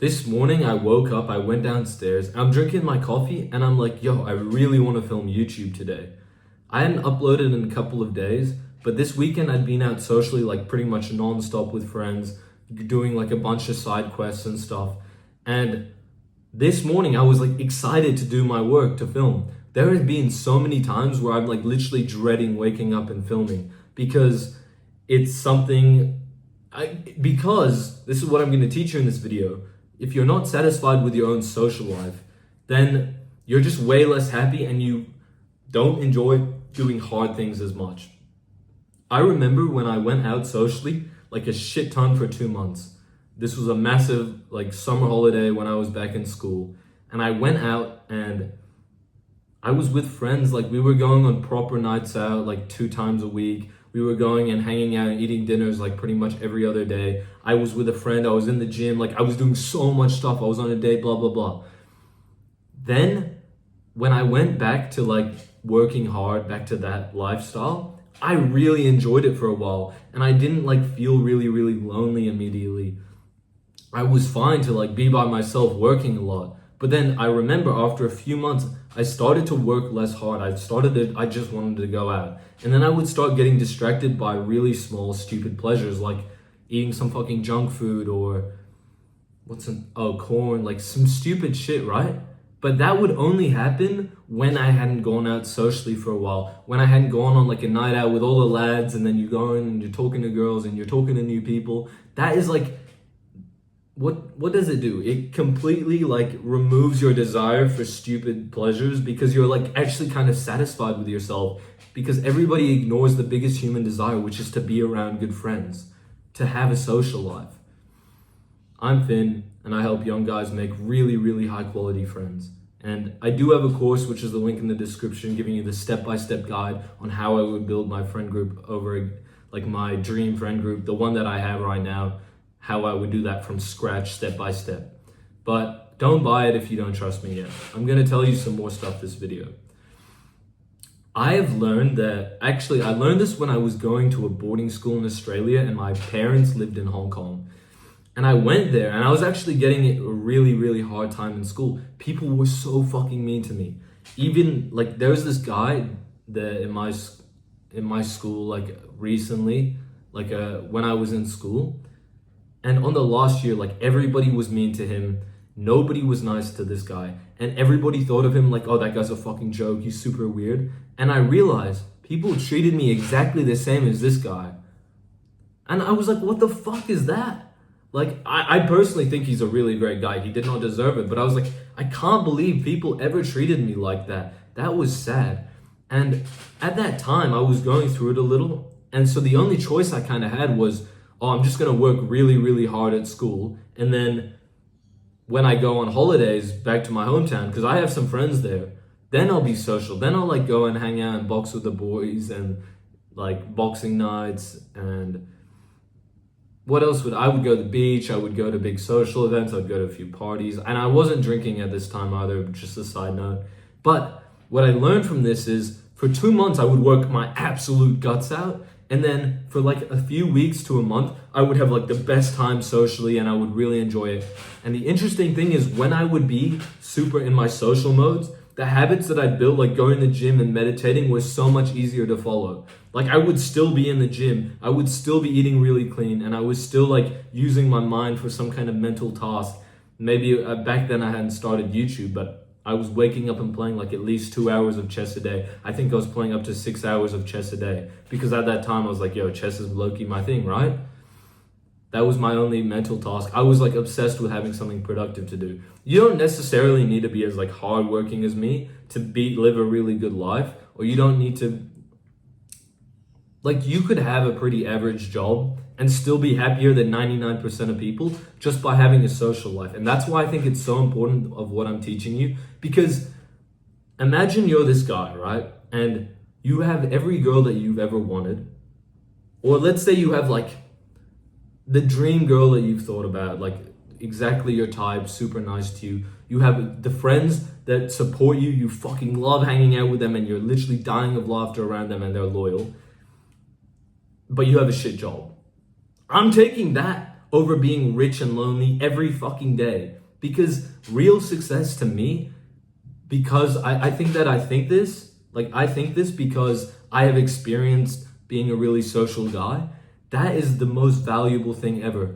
This morning I woke up, I went downstairs, I'm drinking my coffee, and I'm like, yo, I really want to film YouTube today. I hadn't uploaded in a couple of days, but this weekend I'd been out socially like pretty much non-stop with friends, doing like a bunch of side quests and stuff. And this morning I was like excited to do my work to film. There have been so many times where I'm like literally dreading waking up and filming because it's something because this is what I'm going to teach you in this video. If you're not satisfied with your own social life, then you're just way less happy and you don't enjoy doing hard things as much. I remember when I went out socially like a shit ton for 2 months. This was a massive like summer holiday when I was back in school, and I went out and I was with friends. Like we were going on proper nights out like 2 times a week. We were going and hanging out and eating dinners like pretty much every other day. I was with a friend, I was in the gym, like I was doing so much stuff. I was on a date, blah, blah, blah. Then when I went back to like working hard, back to that lifestyle, I really enjoyed it for a while. And I didn't like feel really, really lonely immediately. I was fine to like be by myself working a lot. But then I remember after a few months, I started to work less hard. I just wanted to go out. And then I would start getting distracted by really small, stupid pleasures like eating some fucking junk food or corn, like some stupid shit, right? But that would only happen when I hadn't gone out socially for a while, when I hadn't gone on like a night out with all the lads and then you go in and you're talking to girls and you're talking to new people. That is like, what does it do? It completely like removes your desire for stupid pleasures because you're like actually kind of satisfied with yourself, because everybody ignores the biggest human desire, which is to be around good friends, to have a social life. I'm Finn and I help young guys make really, really high quality friends. And I do have a course, which is the link in the description, giving you the step-by-step guide on how I would build my friend group over like my dream friend group, the one that I have right now, how I would do that from scratch, step by step. But don't buy it if you don't trust me yet. I'm gonna tell you some more stuff this video. I have learned that, actually I learned this when I was going to a boarding school in Australia and my parents lived in Hong Kong. And I went there and I was actually getting a really, really hard time in school. People were so fucking mean to me. Even like there was this guy that in my school like recently, like when I was in school. And on the last year, like everybody was mean to him. Nobody was nice to this guy. And everybody thought of him like, oh, that guy's a fucking joke. He's super weird. And I realized people treated me exactly the same as this guy. And I was like, what the fuck is that? Like, I personally think he's a really great guy. He did not deserve it. But I was like, I can't believe people ever treated me like that. That was sad. And at that time, I was going through it a little. And so the only choice I kind of had was, oh, I'm just going to work really, really hard at school. And then when I go on holidays back to my hometown, because I have some friends there, then I'll be social. Then I'll like go and hang out and box with the boys and like boxing nights. And what else I would go to the beach. I would go to big social events. I'd go to a few parties. And I wasn't drinking at this time either, just a side note. But what I learned from this is for 2 months, I would work my absolute guts out. And then for like a few weeks to a month, I would have like the best time socially and I would really enjoy it. And the interesting thing is when I would be super in my social modes, the habits that I built, like going to the gym and meditating, was so much easier to follow. Like I would still be in the gym, I would still be eating really clean, and I was still like using my mind for some kind of mental task. Maybe back then I hadn't started YouTube, but I was waking up and playing like at least 2 hours of chess a day. I think I was playing up to 6 hours of chess a day because at that time I was like, yo, chess is low-key my thing, right? That was my only mental task. I was like obsessed with having something productive to do. You don't necessarily need to be as like hardworking as me to live a really good life, or you don't need to, like you could have a pretty average job and still be happier than 99% of people just by having a social life. And that's why I think it's so important of what I'm teaching you, because imagine you're this guy, right? And you have every girl that you've ever wanted, or let's say you have like the dream girl that you've thought about, like exactly your type, super nice to you. You have the friends that support you, you fucking love hanging out with them and you're literally dying of laughter around them and they're loyal. But you have a shit job. I'm taking that over being rich and lonely every fucking day. Because real success to me, because I think that I think this, like I think this because I have experienced being a really social guy. That is the most valuable thing ever.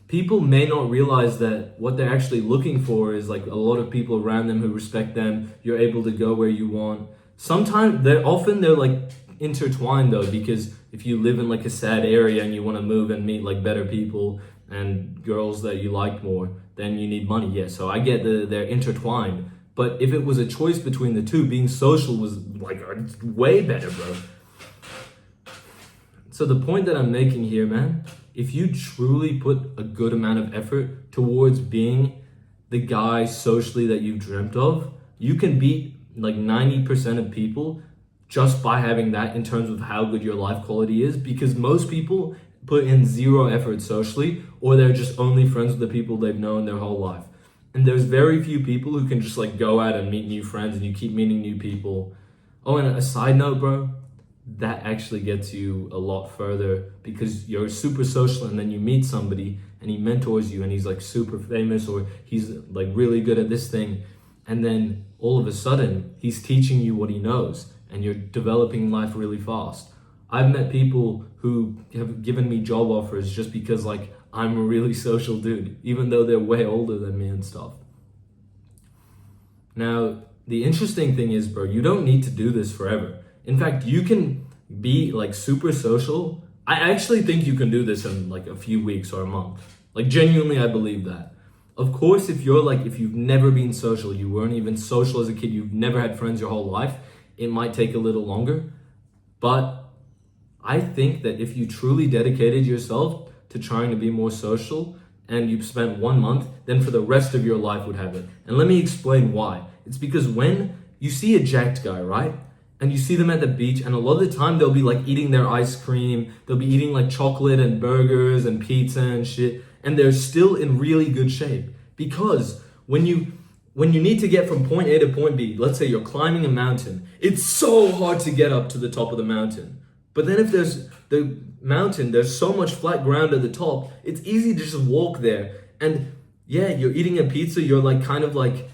People may not realize that what they're actually looking for is like a lot of people around them who respect them. You're able to go where you want. Sometimes they're like intertwined though, because if you live in like a sad area and you want to move and meet like better people and girls that you like more, then you need money. Yeah, so I get they're intertwined. But if it was a choice between the two, being social was like way better, bro. So the point that I'm making here, man, if you truly put a good amount of effort towards being the guy socially that you've dreamt of, you can beat like 90% of people just by having that in terms of how good your life quality is, because most people put in zero effort socially, or they're just only friends with the people they've known their whole life. And there's very few people who can just like go out and meet new friends, and you keep meeting new people. Oh, and a side note, bro, that actually gets you a lot further, because you're super social and then you meet somebody and he mentors you and he's like super famous, or he's like really good at this thing. And then all of a sudden he's teaching you what he knows and you're developing life really fast. I've met people who have given me job offers just because like I'm a really social dude, even though they're way older than me and stuff. Now, the interesting thing is, bro, you don't need to do this forever. In fact, you can be like super social. I actually think you can do this in like a few weeks or a month. Like genuinely, I believe that. Of course, if you've never been social, you weren't even social as a kid, you've never had friends your whole life, it might take a little longer. But I think that if you truly dedicated yourself to trying to be more social and you've spent 1 month, then for the rest of your life would have it. And let me explain why. It's because when you see a jacked guy, right? And you see them at the beach, and a lot of the time they'll be like eating their ice cream, they'll be eating like chocolate and burgers and pizza and shit, and they're still in really good shape. Because when you need to get from point A to point B, let's say you're climbing a mountain, it's so hard to get up to the top of the mountain. But then if there's the mountain, there's so much flat ground at the top, it's easy to just walk there. And yeah, you're eating a pizza, you're like kind of like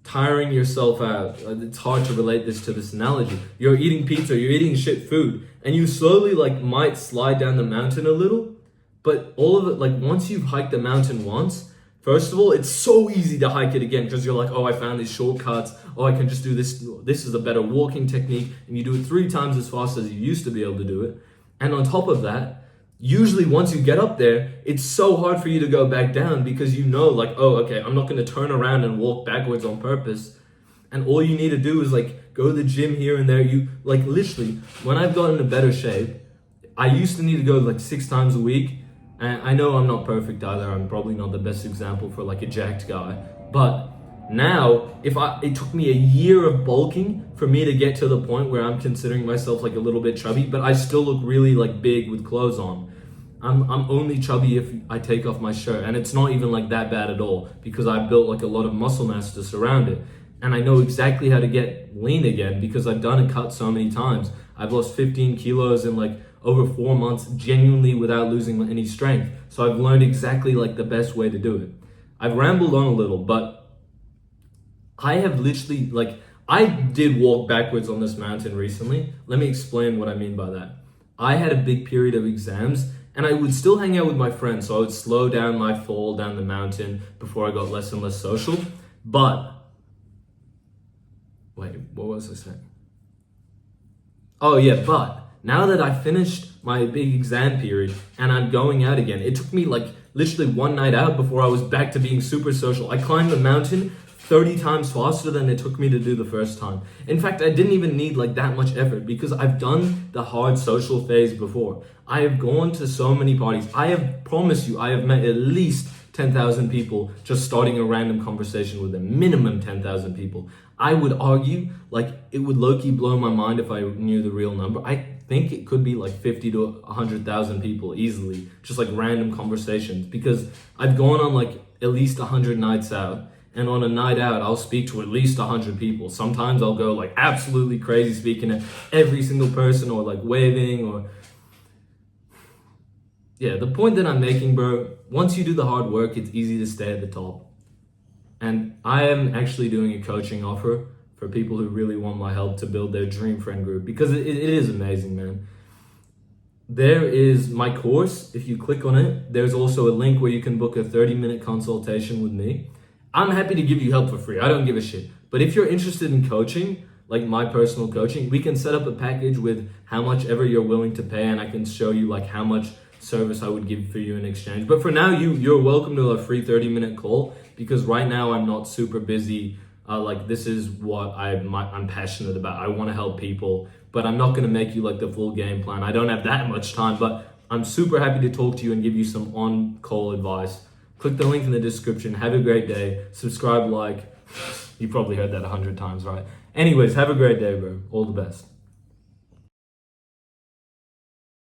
tiring yourself out. It's hard to relate this analogy. You're eating pizza, you're eating shit food, and you slowly like might slide down the mountain a little, but all of it, like once you've hiked the mountain once, first of all, it's so easy to hike it again because you're like, oh, I found these shortcuts. Oh, I can just do this. This is a better walking technique. And you do it 3 times as fast as you used to be able to do it. And on top of that, usually once you get up there, it's so hard for you to go back down because you know like, oh, okay, I'm not going to turn around and walk backwards on purpose. And all you need to do is like go to the gym here and there. You like literally, when I've gotten in a better shape, I used to need to go like 6 times a week. And I know I'm not perfect either. I'm probably not the best example for like a jacked guy. But now, it took me a year of bulking for me to get to the point where I'm considering myself like a little bit chubby, but I still look really like big with clothes on. I'm only chubby if I take off my shirt, and it's not even like that bad at all because I built like a lot of muscle mass to surround it. And I know exactly how to get lean again because I've done a cut so many times. I've lost 15 kilos in like over 4 months genuinely without losing any strength. So I've learned exactly like the best way to do it. I've rambled on a little, but I have literally I did walk backwards on this mountain recently. Let me explain what I mean by that. I had a big period of exams and I would still hang out with my friends. So I would slow down my fall down the mountain before I got less and less social. But, wait, what was I saying? Oh yeah, but now that I finished my big exam period and I'm going out again, it took me like literally one night out before I was back to being super social. I climbed the mountain 30 times faster than it took me to do the first time. In fact, I didn't even need like that much effort because I've done the hard social phase before. I have gone to so many parties. I have promised you, I have met at least 10,000 people just starting a random conversation with them. Minimum 10,000 people. I would argue like it would low-key blow my mind if I knew the real number. I think it could be like 50 to 100,000 people easily, just like random conversations, because I've gone on like at least 100 nights out, and on a night out I'll speak to at least 100 people. Sometimes I'll go like absolutely crazy speaking to every single person or like waving or yeah, the point that I'm making, bro, once you do the hard work, it's easy to stay at the top. And I am actually doing a coaching offer for people who really want my help to build their dream friend group, because it is amazing, man. There is my course. If you click on it, there's also a link where you can book a 30-minute consultation with me. I'm happy to give you help for free. I don't give a shit. But if you're interested in coaching, like my personal coaching, we can set up a package with how much ever you're willing to pay, and I can show you like how much service I would give for you in exchange. But for now, you're welcome to a free 30-minute call, because right now I'm not super busy. Like this is what I'm passionate about. I want to help people, but I'm not going to make you like the full game plan. I don't have that much time, but I'm super happy to talk to you and give you some on-call advice. Click the link in the description. Have a great day. Subscribe, like. You probably heard that 100 times, right? Anyways, have a great day, bro. All the best.